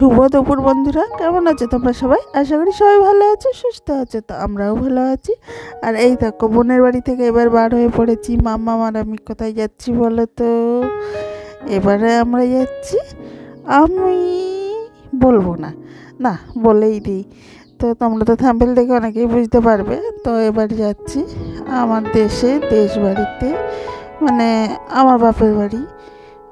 শুভ দুপুর বন্ধুরা, কেমন আছো তোমরা সবাই? আশা করি সবাই ভালো আছো, সুস্থ আছো। তো আমরাও ভালো আছি। আর এই দেখো, বোনের বাড়ি থেকে এবার বার হয়ে পড়েছি। মাম্মা আর আমি কোথায় যাচ্ছি বলো তো? এবারে আমরা যাচ্ছি, আমি বলবো না, না বলেই দিই। তো তোমরা তো থাম্বনেল দেখে অনেকেই বুঝতে পারবে। তো এবার যাচ্ছি আমার দেশে, দেশ বাড়িতে, মানে আমার বাপের বাড়ি।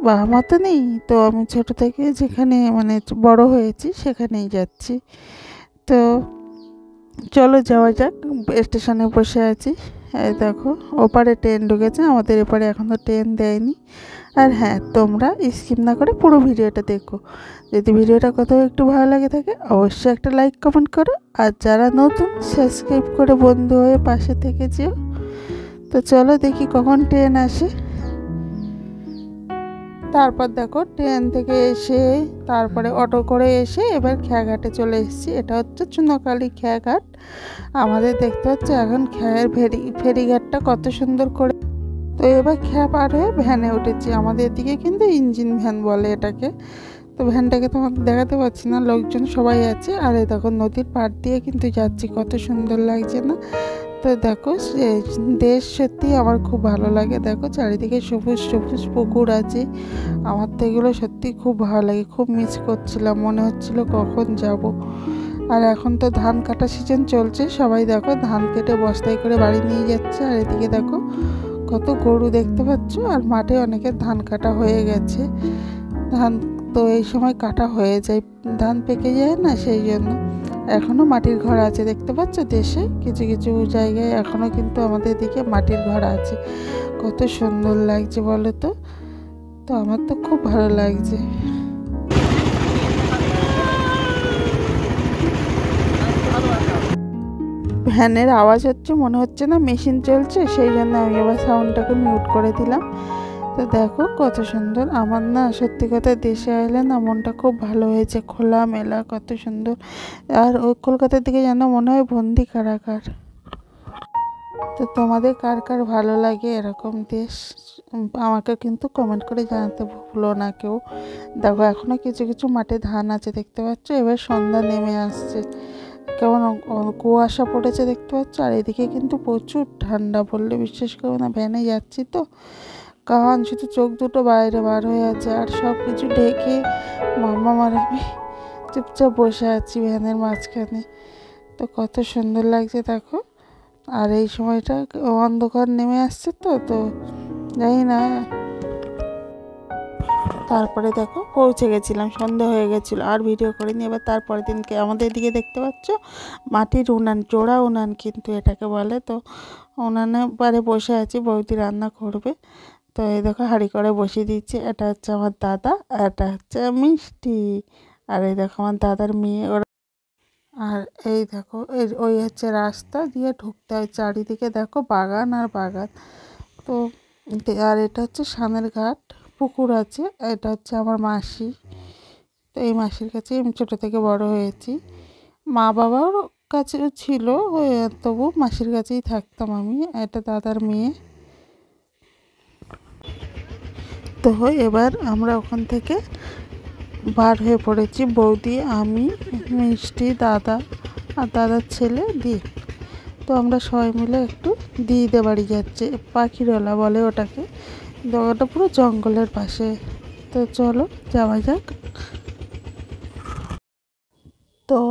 বাবা মা তো নেই, তো আমি ছোট থেকে যেখানে মানে বড় হয়েছি সেখানেই যাচ্ছি। তো চলো যাওয়া যাক। স্টেশনে বসে আছি। এই দেখো, ওপারে ট্রেন ঢুকেছে, আমাদের এপারে এখনও ট্রেন দেয়নি। আর হ্যাঁ, তোমরা স্কিপ না করে পুরো ভিডিওটা দেখো। যদি ভিডিওটা কোথাও একটু ভালো লাগে থাকে অবশ্যই একটা লাইক কমেন্ট করো। আর যারা নতুন, সাবস্ক্রাইব করে বন্ধু হয়ে পাশে থেকে যেও। তো চলো দেখি কখন ট্রেন আসে। তারপর দেখো, ট্রেন থেকে এসে তারপরে অটো করে এসে এবার খেয়াঘাটে চলে এসেছি। এটা হচ্ছে চুনাখালী খেয়াঘাট। আমাদের দেখতে হচ্ছে এখন খেয়ার ফেরিঘাটটা কত সুন্দর করে। তো এবার খেয়া পার হয়ে ভ্যানে উঠেছি। আমাদের দিকে কিন্তু ইঞ্জিন ভ্যান বলে এটাকে। তো ভ্যানটাকে তোমাকে দেখাতে পারছি না, লোকজন সবাই আছে। আর এই দেখো, নদীর পাড় দিয়ে কিন্তু যাচ্ছি, কত সুন্দর লাগছে না? তো দেখো, দেশ সত্যি আমার খুব ভালো লাগে। দেখো চারিদিকে সবুজ সবুজ পুকুর আছে। আমার তো এগুলো সত্যি খুব ভালো লাগে, খুব মিস করছিলাম, মনে হচ্ছিল কখন যাব। আর এখন তো ধান কাটা সিজন চলছে, সবাই দেখো ধান কেটে বস্তায় করে বাড়ি নিয়ে যাচ্ছে। আর এদিকে দেখো কত গরু দেখতে পাচ্ছ। আর মাঠে অনেকের ধান কাটা হয়ে গেছে। ধান তো এই সময় কাটা হয়ে যায়, ধান পেকে যায় না, সেই জন্য। এখনও মাটির ঘর আছে দেখতে পাচ্ছ দেশে, কিছু কিছু জায়গায় এখনও কিন্তু আমাদের দিকে মাটির ঘর আছে। কত সুন্দর লাগছে বলো তো? তো আমার তো খুব ভালো লাগছে। ভ্যানের আওয়াজ হচ্ছে, মনে হচ্ছে না মেশিন চলছে, সেই জন্য আমি এবার সাউন্ডটাকে মিউট করে দিলাম। তো দেখো কত সুন্দর। আমার না সত্যি কথা দেশে আসলে না মনটা খুব ভালো হয়েছে, খোলা মেলা কত সুন্দর। আর ওই কলকাতার দিকে যেন মনে হয় বন্দি কারাগার। তো তোমাদের কার কার ভালো লাগে এরকম দেশ, আমাকে কিন্তু কমেন্ট করে জানাতে ভুলো না কেউ। দেখো এখনও কিছু কিছু মাঠে ধান আছে দেখতে পাচ্ছ। এবার সন্ধ্যা নেমে আসছে, কেমন কুয়াশা পড়েছে দেখতে পাচ্ছ। আর এদিকে কিন্তু প্রচুর ঠান্ডা, বললে বিশ্বাস করবে না। ভ্যানে যাচ্ছি তো, কান শুধু চোখ দুটো বাইরে বার হয়ে আছে। আর সব কিছু ঢেকে মাম্মা আর আমি চুপচাপ বসে আছি ভ্যানের মাঝখানে। তো কত সুন্দর লাগছে দেখো। আর এই সময়টা অন্ধকার নেমে আসছে, তো তো জানি না। তারপরে দেখো পৌঁছে গেছিলাম, সন্ধে হয়ে গেছিলো, আর ভিডিও করিনি। এবার তারপরের দিনকে আমাদের দিকে দেখতে পাচ্ছ মাটির উনান, জোড়া উনান কিন্তু এটাকে বলে। তো উনানে পারে বসে আছি, বৌদি রান্না করবে। তো এই দেখো হাঁড়ি করে বসিয়ে দিচ্ছে। এটা হচ্ছে আমার দাদা, আর এটা হচ্ছে মিষ্টি। আর এই দেখো আমার দাদার মেয়ে ওরা। আর এই দেখো ওই হচ্ছে রাস্তা দিয়ে ঢুকতে হয়, চারিদিকে দেখো বাগান আর বাগান। তো আর এটা হচ্ছে সানের ঘাট, পুকুর আছে। এটা হচ্ছে আমার মাসি। তো এই মাসির কাছেই আমি ছোটো থেকে বড় হয়েছি। মা বাবার কাছেও ছিল, তবু মাসির কাছেই থাকতাম আমি। এটা দাদার মেয়ে। তো এবার আমরা ওখান থেকে বার হয়ে পড়েছি, বৌদি, আমি, মিষ্টি, দাদা আর দাদার ছেলে দিয়ে। তো আমরা সবাই মিলে একটু দিদিদের বাড়ি যাচ্ছি, পাখিরওয়ালা বলে ওটাকে। জায়গাটা পুরো জঙ্গলের পাশে। তো চলো যাওয়া যাক। তো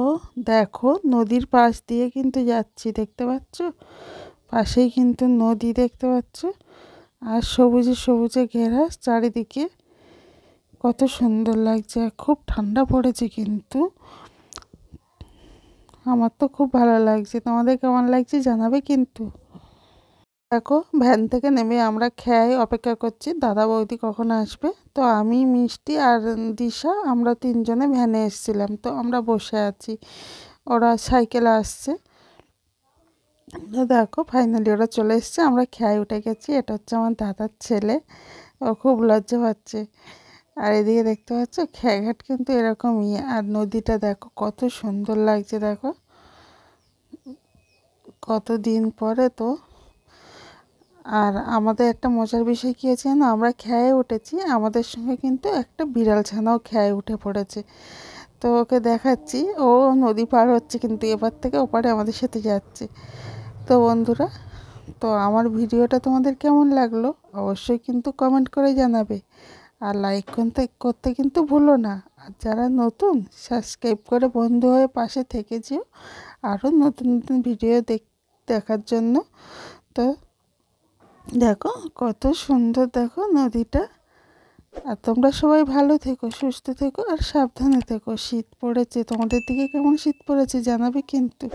দেখো নদীর পাশ দিয়ে কিন্তু যাচ্ছি, দেখতে পাচ্ছ পাশেই কিন্তু নদী দেখতে পাচ্ছ। আর সবুজে সবুজে ঘেরা চারিদিকে, কত সুন্দর লাগছে। খুব ঠান্ডা পড়েছে কিন্তু, আমার তো খুব ভালো লাগছে। তোমাদের কেমন লাগছে জানাবে কিন্তু। দেখো ভ্যান থেকে নেমে আমরা খেয়ে অপেক্ষা করছি দাদা বৌদি কখন আসবে। তো আমি, মিষ্টি আর দিশা, আমরা তিনজনে ভ্যানে এসেছিলাম। তো আমরা বসে আছি, ওরা সাইকেলে আসছে। তো দেখো ফাইনালি ওরা চলে এসছে, আমরা খেয়ে উঠে গেছি। এটা হচ্ছে আমার দাদার ছেলে, ও খুব লজ্জা পাচ্ছে। আর এদিকে দেখতে পাচ্ছ খেয়াঘাট কিন্তু এরকমই। আর নদীটা দেখো কত সুন্দর লাগছে, দেখো কতদিন পরে। তো আর আমাদের একটা মজার বিষয় কী আছে জানো, আমরা খেয়ে উঠেছি, আমাদের সঙ্গে কিন্তু একটা বিড়াল ছানাও খেয়ে উঠে পড়েছে। তো ওকে দেখাচ্ছি, ও নদী পার হচ্ছে কিন্তু এপার থেকে ওপারে আমাদের সাথে যাচ্ছে। তো বন্ধুরা, তো আমার ভিডিওটা তোমাদের কেমন লাগলো অবশ্যই কিন্তু কমেন্ট করে জানাবে, আর লাইক করতে করতে কিন্তু ভুলো না। আর যারা নতুন, সাবস্ক্রাইব করে বন্ধু হয়ে পাশে থেকে যেও আরও নতুন নতুন ভিডিও দেখার জন্য। তো দেখো কত সুন্দর, দেখো নদীটা। আর তোমরা সবাই ভালো থেকো, সুস্থ থেকো, আর সাবধানে থেকো। শীত পড়েছে, তোমাদের দিকে কেমন শীত পড়েছে জানাবে কিন্তু।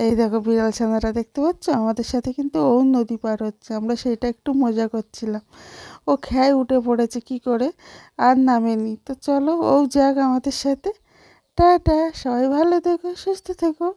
এই দেখো বিড়াল ছানাটা দেখতে পাচ্ছ, আমাদের সাথে কিন্তু ও নদী পার হচ্ছে, আমরা সেইটা একটু মজা করছিলাম। ও খেয়ে উঠে পড়েছে কি করে, আর নামেনি। তো চলো ও যাক আমাদের সাথে। টাটা, সবাই ভালো থেকো, সুস্থ থেকো।